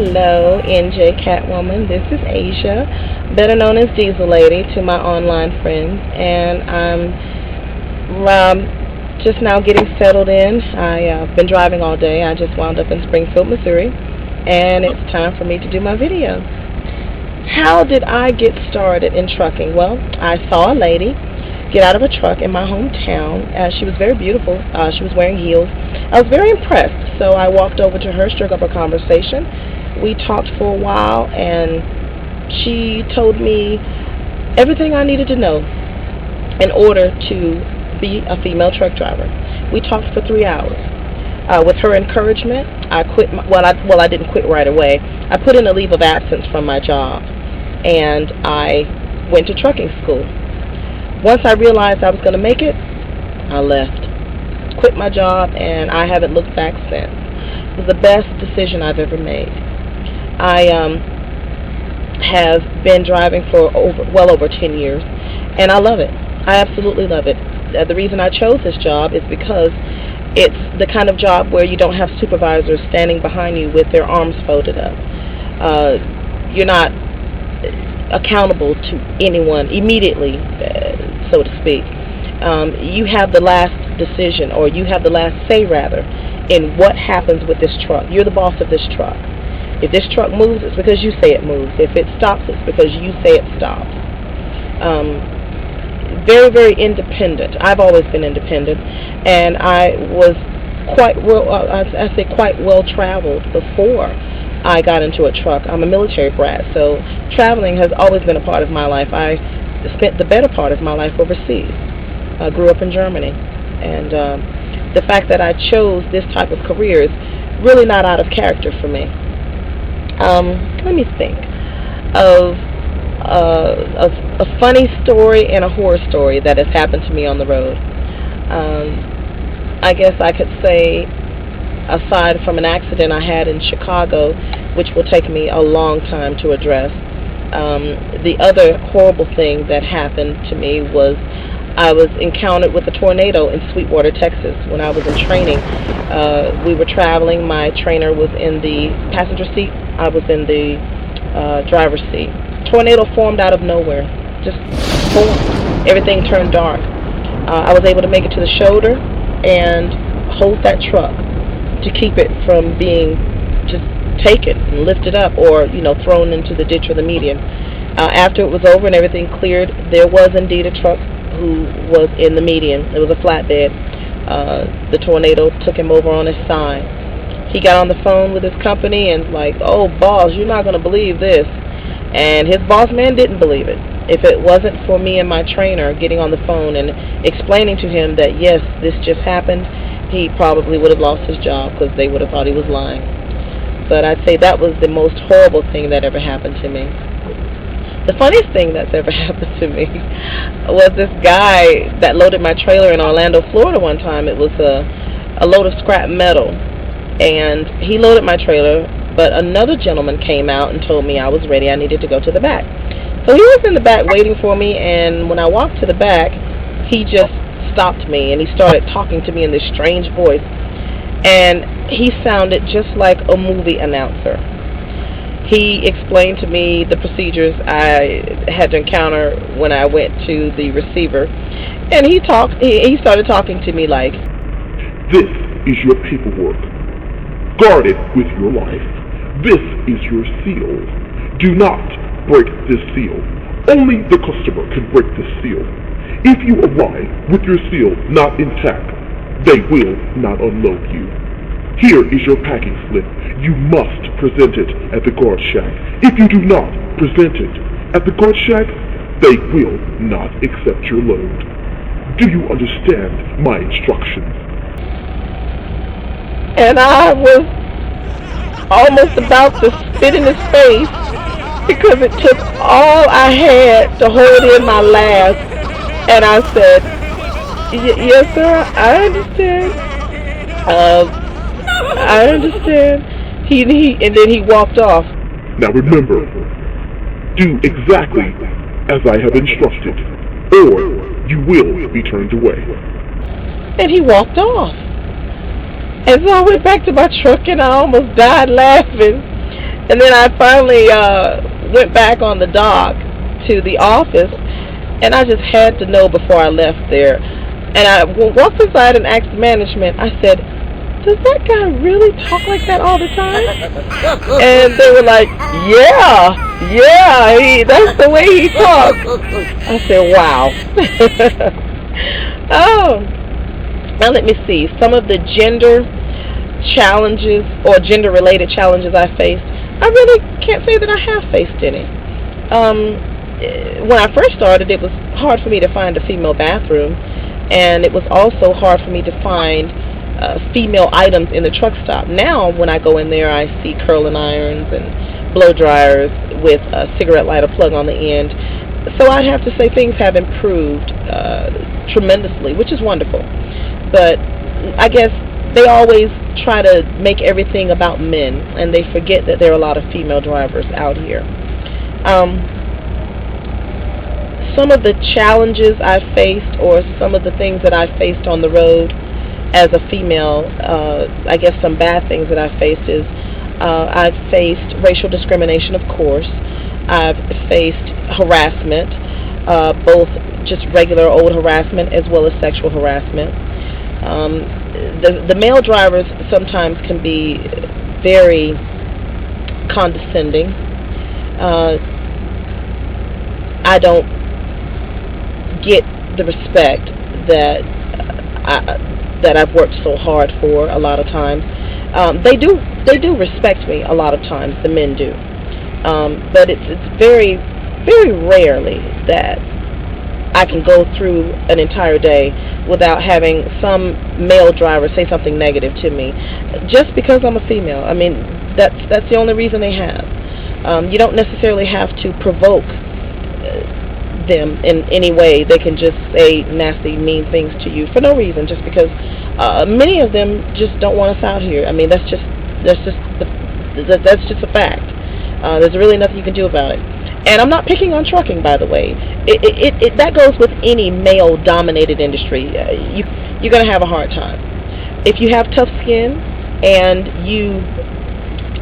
Hello, NJ Catwoman. This is Asia, better known as Diesel Lady to my online friends, and I'm just now getting settled in. I've been driving all day. I just wound up in Springfield, Missouri, and it's time for me to do my video. How did I get started in trucking? Well, I saw a lady get out of a truck in my hometown. She was very beautiful. She was wearing heels. I was very impressed, so I walked over to her, struck up a conversation. We talked for a while, and she told me everything I needed to know in order to be a female truck driver. We talked for 3 hours. With her encouragement, I quit. I didn't quit right away. I put in a leave of absence from my job, and I went to trucking school. Once I realized I was going to make it, I left. Quit my job, and I haven't looked back since. It was the best decision I've ever made. I have been driving for well over 10 years, and I love it. I absolutely love it. The reason I chose this job is because it's the kind of job where you don't have supervisors standing behind you with their arms folded up. You're not accountable to anyone immediately, so to speak. You have the last decision, or you have the last say, rather, in what happens with this truck. You're the boss of this truck. If this truck moves, it's because you say it moves. If it stops, it's because you say it stops. Very, very independent. I've always been independent, and I was quite well traveled before I got into a truck. I'm a military brat, so traveling has always been a part of my life. I spent the better part of my life overseas. I grew up in Germany, and the fact that I chose this type of career is really not out of character for me. Let me think of a funny story and a horror story that has happened to me on the road. I guess I could say, aside from an accident I had in Chicago, which will take me a long time to address, the other horrible thing that happened to me was I was encountered with a tornado in Sweetwater, Texas. When I was in training, we were traveling. My trainer was in the passenger seat. I was in the driver's seat. Tornado formed out of nowhere. Just formed. Everything turned dark. I was able to make it to the shoulder and hold that truck to keep it from being just taken and lifted up, or thrown into the ditch or the median. After it was over and everything cleared, there was indeed a truck who was in the median. It was a flatbed. The tornado took him over on his side. He got on the phone with his company and like, "Oh, boss, you're not going to believe this." And his boss man didn't believe it. If it wasn't for me and my trainer getting on the phone and explaining to him that yes, this just happened, he probably would have lost his job, because they would have thought he was lying. But I'd say that was the most horrible thing that ever happened to me. The funniest thing that's ever happened to me was this guy that loaded my trailer in Orlando, Florida one time. It was a load of scrap metal, and he loaded my trailer, but another gentleman came out and told me I was ready. I needed to go to the back. So he was in the back waiting for me, and when I walked to the back, he just stopped me, and he started talking to me in this strange voice, and he sounded just like a movie announcer. He explained to me the procedures I had to encounter when I went to the receiver, and he started talking to me like, "This is your paperwork. Guard it with your life. This is your seal. Do not break this seal. Only the customer can break this seal. If you arrive with your seal not intact, they will not unload you. Here is your packing slip. You must present it at the guard shack. If you do not present it at the guard shack, they will not accept your load. Do you understand my instructions?" And I was almost about to spit in his face, because it took all I had to hold in my laugh. And I said, "Yes, sir, I understand. I understand." And then he walked off. "Now remember, do exactly as I have instructed, or you will be turned away." And he walked off. And so I went back to my truck, and I almost died laughing. And then I finally went back on the dock to the office, and I just had to know before I left there. And I walked inside and asked management, I said, does that guy really talk like that all the time? And they were like, yeah, that's the way he talks. I said, wow. Oh, now let me see. Some of the gender challenges or gender-related challenges I faced, I really can't say that I have faced any. When I first started, it was hard for me to find a female bathroom, and it was also hard for me to find female items in the truck stop. Now, when I go in there, I see curling irons and blow dryers with a cigarette lighter plug on the end. So I'd have to say things have improved tremendously, which is wonderful. But I guess they always try to make everything about men, and they forget that there are a lot of female drivers out here. Some of the challenges I've faced, or some of the things that I've faced on the road as a female, I guess some bad things that I've faced is I've faced racial discrimination, of course. I've faced harassment, both just regular old harassment as well as sexual harassment. The male drivers sometimes can be very condescending. I don't get the respect that I've worked so hard for a lot of times. They do respect me a lot of times, the men do. But it's very, very rarely that I can go through an entire day without having some male driver say something negative to me, just because I'm a female. I mean, that's the only reason they have. You don't necessarily have to provoke them in any way. They can just say nasty, mean things to you for no reason, just because many of them just don't want us out here. I mean, that's just a fact. There's really nothing you can do about it. And I'm not picking on trucking, by the way. That goes with any male-dominated industry. You're going to have a hard time. If you have tough skin and you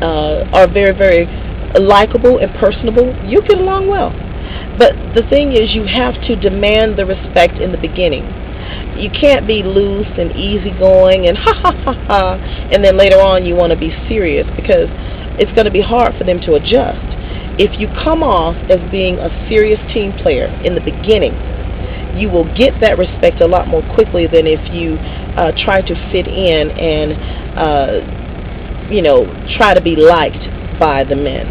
are very, very likable and personable, you get along well. But the thing is, you have to demand the respect in the beginning. You can't be loose and easygoing and ha ha ha ha, and then later on you want to be serious, because it's going to be hard for them to adjust. If you come off as being a serious team player in the beginning, you will get that respect a lot more quickly than if you try to fit in and try to be liked by the men.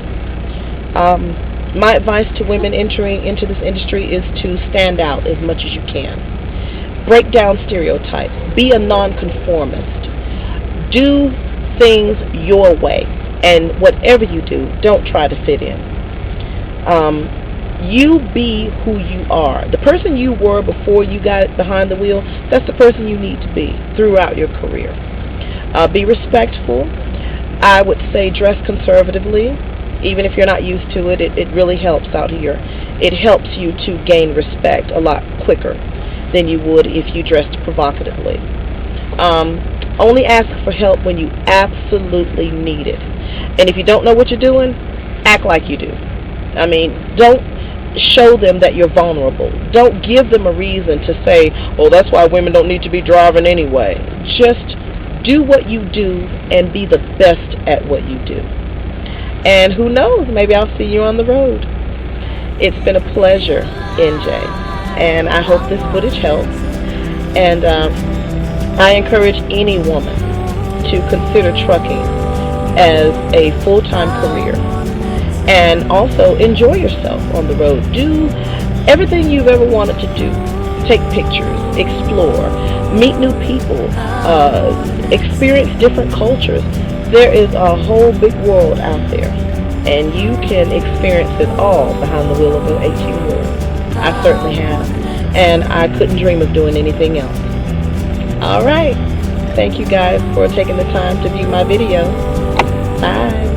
My advice to women entering into this industry is to stand out as much as you can. Break down stereotypes. Be a nonconformist. Do things your way. And whatever you do, don't try to fit in. You be who you are. The person you were before you got behind the wheel, that's the person you need to be throughout your career. Be respectful. I would say dress conservatively. Even if you're not used to it, it really helps out here. It helps you to gain respect a lot quicker than you would if you dressed provocatively. Only ask for help when you absolutely need it. And if you don't know what you're doing, act like you do. I mean, don't show them that you're vulnerable. Don't give them a reason to say, oh, that's why women don't need to be driving anyway. Just do what you do and be the best at what you do. And who knows, maybe I'll see you on the road. It's been a pleasure, NJ. And I hope this footage helps. And I encourage any woman to consider trucking as a full-time career. And also enjoy yourself on the road. Do everything you've ever wanted to do. Take pictures, explore, meet new people, experience different cultures. There is a whole big world out there, and you can experience it all behind the wheel of an 18-wheeler. I certainly have, and I couldn't dream of doing anything else. All right. Thank you guys for taking the time to view my video. Bye.